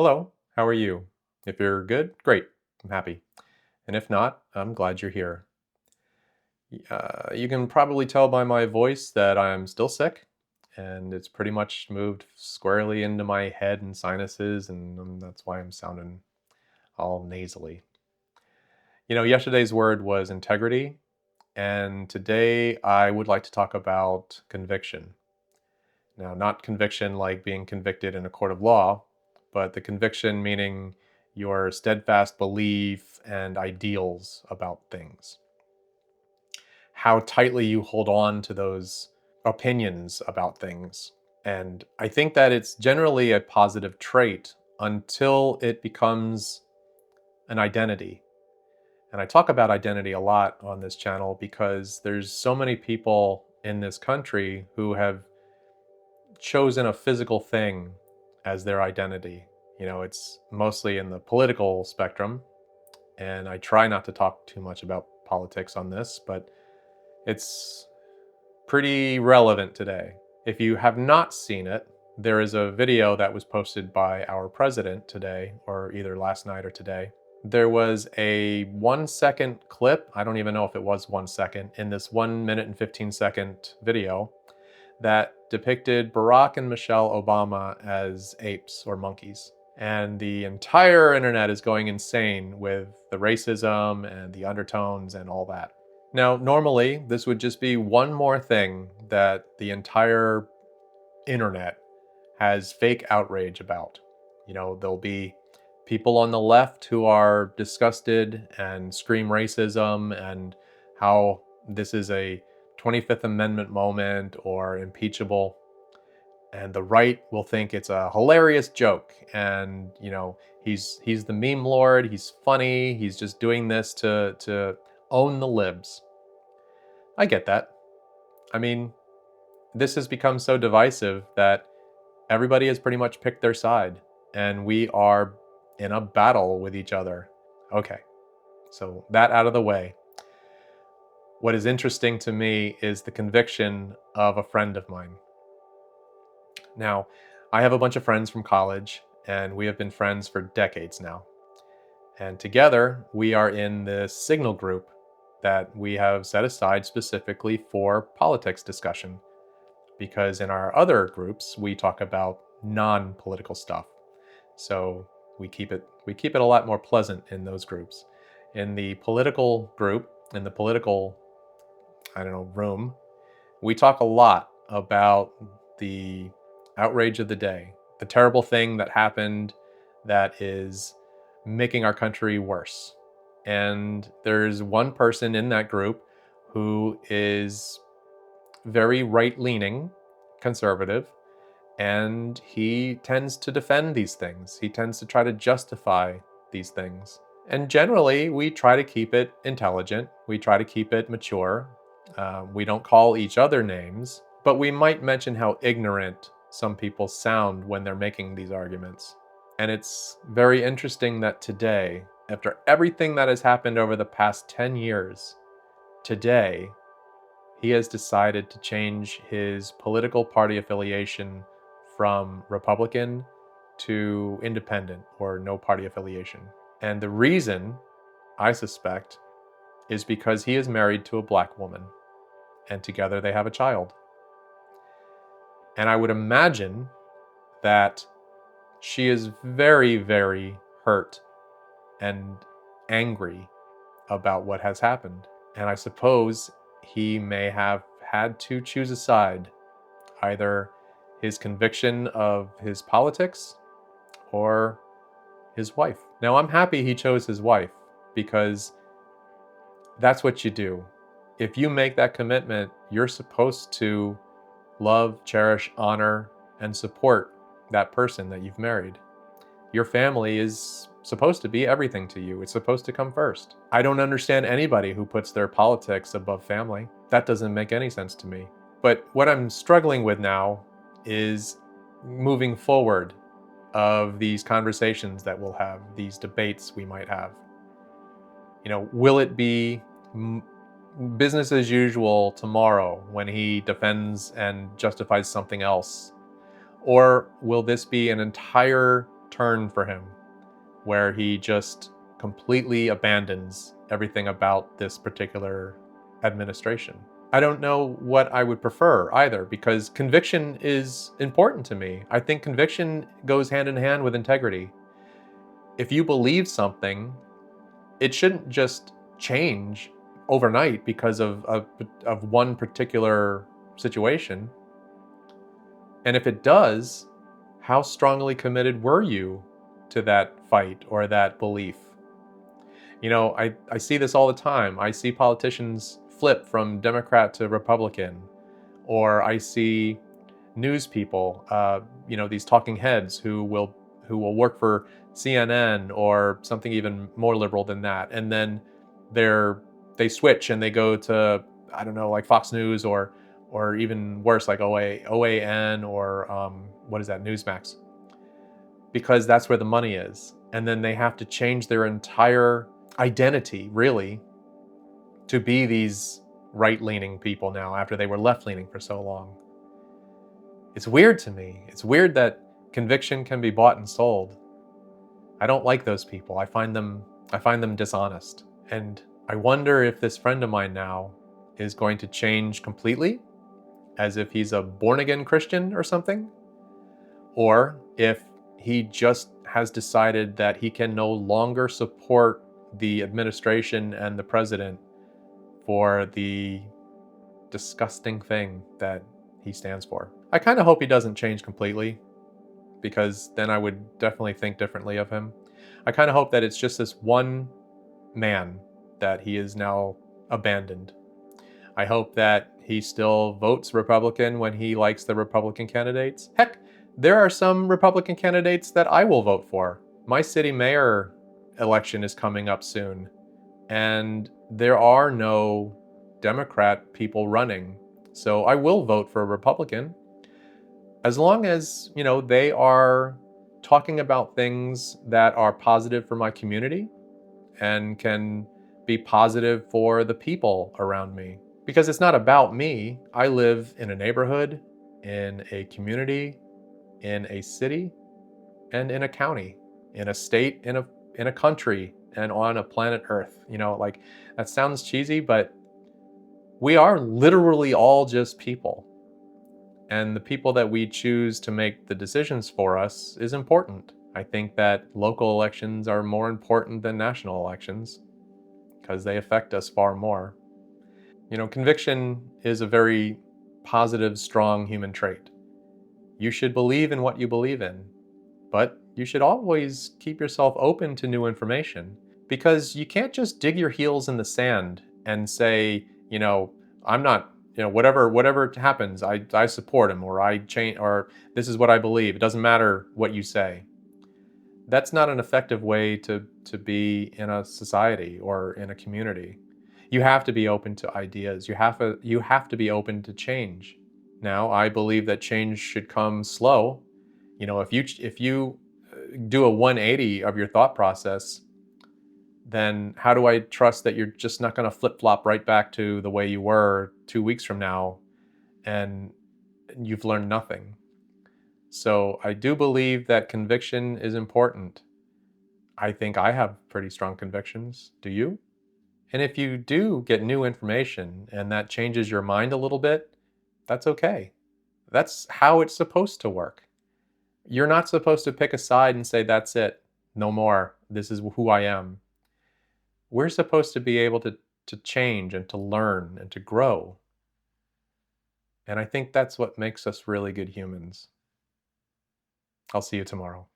Hello, how are you? If you're good, great, I'm happy. And if not, I'm glad you're here. You can probably tell by my voice that I'm still sick, and it's pretty much moved squarely into my head and sinuses, and that's why I'm sounding all nasally. Yesterday's word was integrity, and today I would like to talk about conviction. Now, not conviction like being convicted in a court of law, but the conviction meaning your steadfast belief and ideals about things. How tightly you hold on to those opinions about things. And I think that it's generally a positive trait until it becomes an identity. And I talk about identity a lot on this channel because there's so many people in this country who have chosen a physical thing as their identity. It's mostly in the political spectrum, and I try not to talk too much about politics on this, but it's pretty relevant today. If you have not seen it, there is a video that was posted by our president today, or either last night or today. There was a 1 second clip, I don't even know if it was 1 second, in this 1 minute and 15 second video that depicted Barack and Michelle Obama as apes or monkeys. And the entire internet is going insane with the racism and the undertones and all that. Now, normally, this would just be one more thing that the entire internet has fake outrage about. There'll be people on the left who are disgusted and scream racism and how this is a 25th Amendment moment or impeachable. And the right will think it's a hilarious joke. And, he's the meme lord, he's funny, he's just doing this to own the libs. I get that. I mean, this has become so divisive that everybody has pretty much picked their side, and we are in a battle with each other. Okay, so that out of the way. What is interesting to me is the conviction of a friend of mine. Now, I have a bunch of friends from college, and we have been friends for decades now. And together, we are in this Signal group that we have set aside specifically for politics discussion. Because in our other groups, we talk about non-political stuff. So we keep it a lot more pleasant in those groups. In the political group, in the political, room, we talk a lot about the outrage of the day, the terrible thing that happened that is making our country worse. And there's one person in that group who is very right-leaning, conservative, and he tends to defend these things. He tends to try to justify these things. And generally, we try to keep it intelligent. We try to keep it mature. We don't call each other names, but we might mention how ignorant some people sound when they're making these arguments. And it's very interesting that today, after everything that has happened over the past 10 years, today, he has decided to change his political party affiliation from Republican to independent or no party affiliation. And the reason, I suspect, is because he is married to a black woman and together they have a child. And I would imagine that she is very, very hurt and angry about what has happened. And I suppose he may have had to choose a side, either his conviction of his politics or his wife. Now, I'm happy he chose his wife because that's what you do. If you make that commitment, you're supposed to love, cherish, honor, and support that person that you've married. Your family is supposed to be everything to you. It's supposed to come first. I don't understand anybody who puts their politics above family. That doesn't make any sense to me. But what I'm struggling with now is moving forward of these conversations that we'll have, these debates we might have. Will it be business as usual tomorrow when he defends and justifies something else? Or will this be an entire turn for him where he just completely abandons everything about this particular administration. I don't know what I would prefer either, because conviction is important to me. I think conviction goes hand in hand with integrity. If you believe something, it shouldn't just change overnight because of one particular situation. And if it does, how strongly committed were you to that fight or that belief? I see this all the time. I see politicians flip from Democrat to Republican, or I see news people, these talking heads who will work for CNN or something even more liberal than that, and then they switch and they go to, I don't know, like Fox News or even worse, like OAN or what is that, Newsmax, because that's where the money is. And then they have to change their entire identity, really, to be these right-leaning people now after they were left-leaning for so long. It's weird to me. It's weird that conviction can be bought and sold. I don't like those people. I find them dishonest. And I wonder if this friend of mine now is going to change completely, as if he's a born-again Christian or something, or if he just has decided that he can no longer support the administration and the president for the disgusting thing that he stands for. I kind of hope he doesn't change completely, because then I would definitely think differently of him. I kind of hope that it's just this one man that he is now abandoned. I hope that he still votes Republican when he likes the Republican candidates. Heck, there are some Republican candidates that I will vote for. My city mayor election is coming up soon, and there are no Democrat people running. So I will vote for a Republican, as long as, they are talking about things that are positive for my community and can be positive for the people around me. Because it's not about me. I live in a neighborhood, in a community, in a city, and in a county, in a state, in a country, and on a planet Earth. Like, that sounds cheesy, but we are literally all just people. And the people that we choose to make the decisions for us is important. I think that local elections are more important than national elections because they affect us far more. Conviction is a very positive, strong human trait. You should believe in what you believe in, but you should always keep yourself open to new information, because you can't just dig your heels in the sand and say, I'm not, whatever happens, I support him, or I change, or this is what I believe. It doesn't matter what you say. That's not an effective way to be in a society or in a community. You have to be open to ideas. You have to be open to change. Now, I believe that change should come slow. If you do a 180 of your thought process, then how do I trust that you're just not going to flip-flop right back to the way you were 2 weeks from now and you've learned nothing? So I do believe that conviction is important. I think I have pretty strong convictions. Do you? And if you do get new information and that changes your mind a little bit, that's okay. That's how it's supposed to work. You're not supposed to pick a side and say, that's it, no more, this is who I am. We're supposed to be able to change and to learn and to grow. And I think that's what makes us really good humans. I'll see you tomorrow.